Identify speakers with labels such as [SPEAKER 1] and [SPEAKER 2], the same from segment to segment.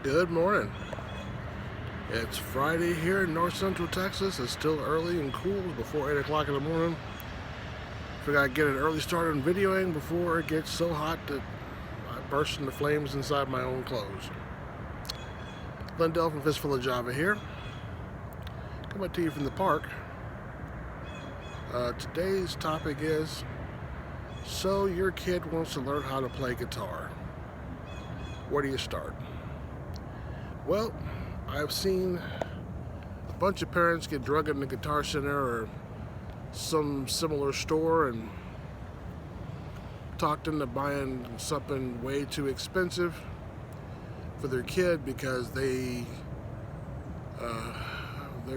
[SPEAKER 1] Good morning. It's Friday here in north central Texas. It's still early and cool before 8 o'clock in the morning. Figured I'd get an early start on videoing before it gets so hot that I burst into flames inside my own clothes. Lindell from Fistful of Java here. Coming to you from the park. Today's topic is, so your kid wants to learn how to play guitar. Where do you start? Well, I've seen a bunch of parents get drugged in the Guitar Center or some similar store and talked into buying something way too expensive for their kid because their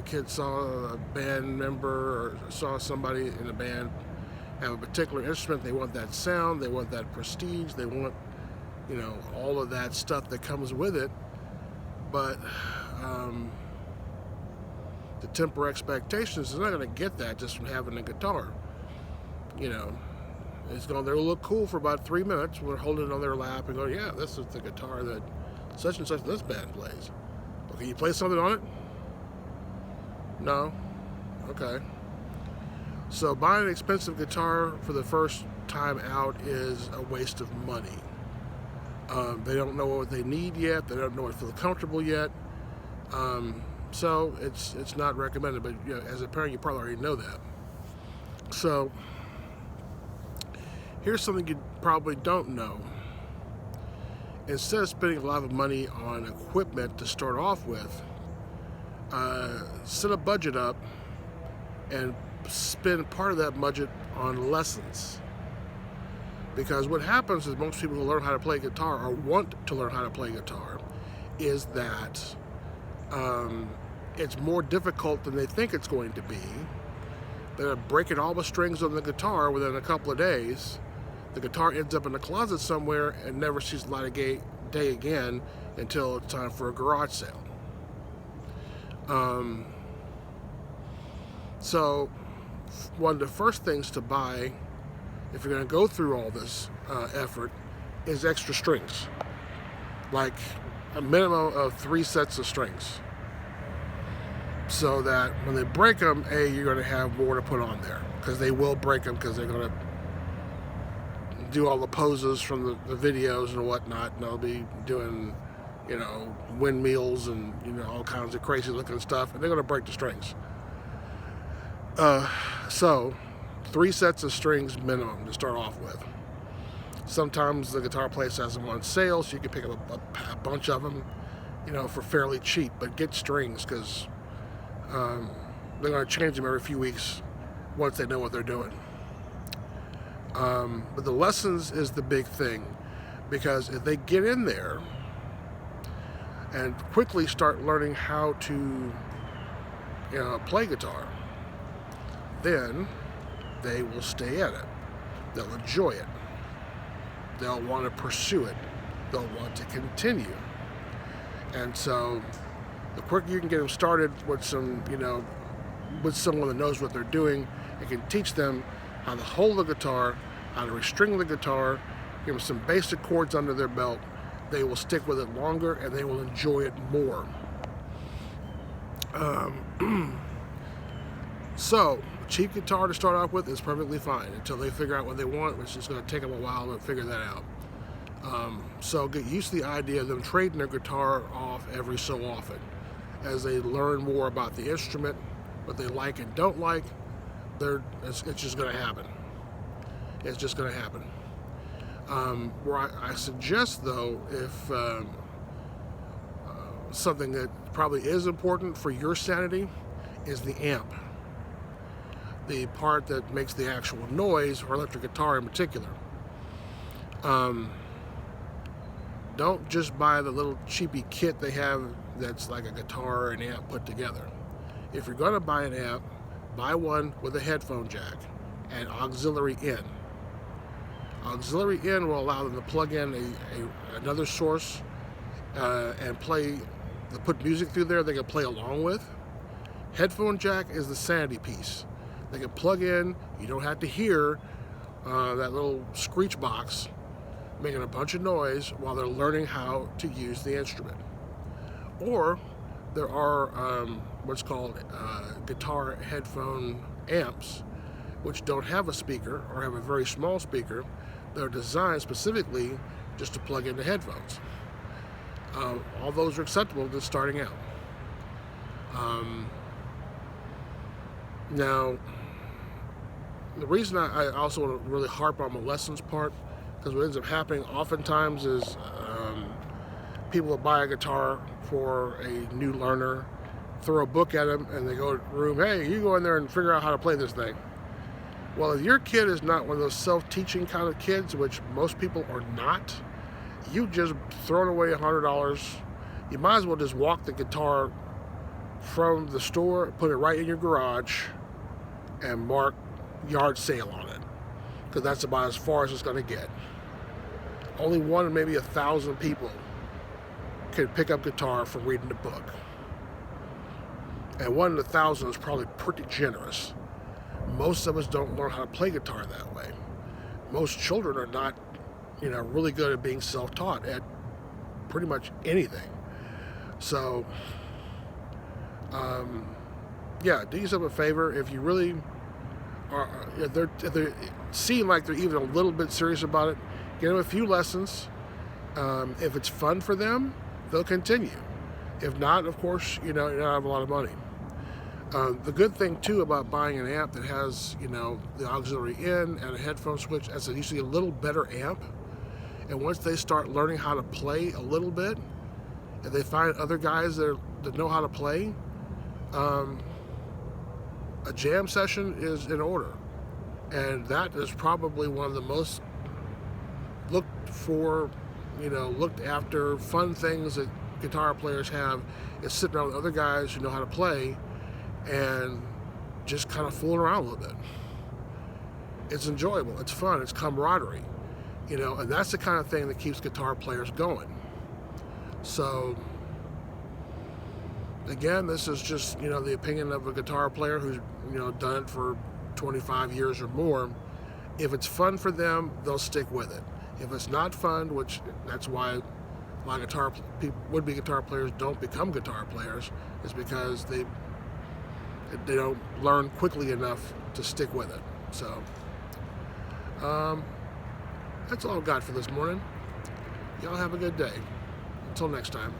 [SPEAKER 1] kid saw a band member or saw somebody in a band have a particular instrument. They want that sound, they want that prestige, they want, all of that stuff that comes with it. But to temper expectations, they're not going to get that just from having a guitar. It's going to look cool for about 3 minutes. We're holding it on their lap and going, yeah, this is the guitar that such and such this band plays. Well, can you play something on it? No? Okay. So buying an expensive guitar for the first time out is a waste of money. They don't know what they need yet. They don't know what feels comfortable yet. So it's not recommended. But as a parent, you probably already know that. So here's something you probably don't know. Instead of spending a lot of money on equipment to start off with, set a budget up and spend part of that budget on lessons. Because what happens is most people who learn how to play guitar or want to learn how to play guitar is that it's more difficult than they think it's going to be. They're breaking all the strings on the guitar within a couple of days. The guitar ends up in a closet somewhere and never sees the light of day again until it's time for a garage sale. So one of the first things to buy, if you're going to go through all this effort, is extra strings. Like a minimum of 3 sets of strings. So that when they break them, you're going to have more to put on there. Because they will break them because they're going to do all the poses from the videos and whatnot. And they'll be doing, windmills and, all kinds of crazy looking stuff. And they're going to break the strings. So 3 sets of strings minimum to start off with. Sometimes the guitar place has them on sale, so you can pick up a bunch of them, for fairly cheap. But get strings because they're going to change them every few weeks once they know what they're doing. But the lessons is the big thing, because if they get in there and quickly start learning how to play guitar, then they will stay at it. They'll enjoy it. They'll want to pursue it. They'll want to continue. And so the quicker you can get them started with with someone that knows what they're doing and can teach them how to hold the guitar, how to restring the guitar, give them some basic chords under their belt, they will stick with it longer and they will enjoy it more. So cheap guitar to start off with is perfectly fine until they figure out what they want, which is going to take them a while to figure that out. So get used to the idea of them trading their guitar off every so often. As they learn more about the instrument, what they like and don't like, it's just going to happen. It's just going to happen. Where I suggest, though, if something that probably is important for your sanity is the amp. The part that makes the actual noise, or electric guitar in particular. Don't just buy the little cheapy kit they have that's like a guitar and amp put together. If you're going to buy an amp, buy one with a headphone jack and auxiliary in. Auxiliary in will allow them to plug in another source and put music through there they can play along with. Headphone jack is the sanity piece. They can plug in, you don't have to hear that little screech box making a bunch of noise while they're learning how to use the instrument. Or there are what's called guitar headphone amps, which don't have a speaker or have a very small speaker. They're designed specifically just to plug into headphones. All those are acceptable to starting out. Now, the reason I also want to really harp on the lessons part, because what ends up happening oftentimes is people will buy a guitar for a new learner, throw a book at them, and they go to the room, hey, you go in there and figure out how to play this thing. Well, if your kid is not one of those self-teaching kind of kids, which most people are not, you just thrown away $100. You might as well just walk the guitar from the store, put it right in your garage, and mark yard sale on it, because that's about as far as it's going to get. Only one in maybe 1,000 people can pick up guitar from reading the book, and 1 in 1,000 is probably pretty generous. Most of us don't learn how to play guitar that way. Most children are not, really good at being self-taught at pretty much anything. So, do yourself a favor. If you really are, if they seem like they're even a little bit serious about it, get them a few lessons. If it's fun for them, they'll continue. If not, of course, you don't have a lot of money. The good thing too about buying an amp that has, the auxiliary in and a headphone switch, as it's usually a little better amp. And once they start learning how to play a little bit, and they find other guys that know how to play, a jam session is in order. And that is probably one of the most looked for, looked after fun things that guitar players have, is sitting around with other guys who know how to play and just kind of fooling around a little bit. It's enjoyable, it's fun, it's camaraderie, and that's the kind of thing that keeps guitar players going. So, again, this is just, the opinion of a guitar player who's, done it for 25 years or more. If it's fun for them, they'll stick with it. If it's not fun, which that's why a lot of would-be guitar players don't become guitar players, is because they don't learn quickly enough to stick with it. So, that's all I've got for this morning. Y'all have a good day. Until next time.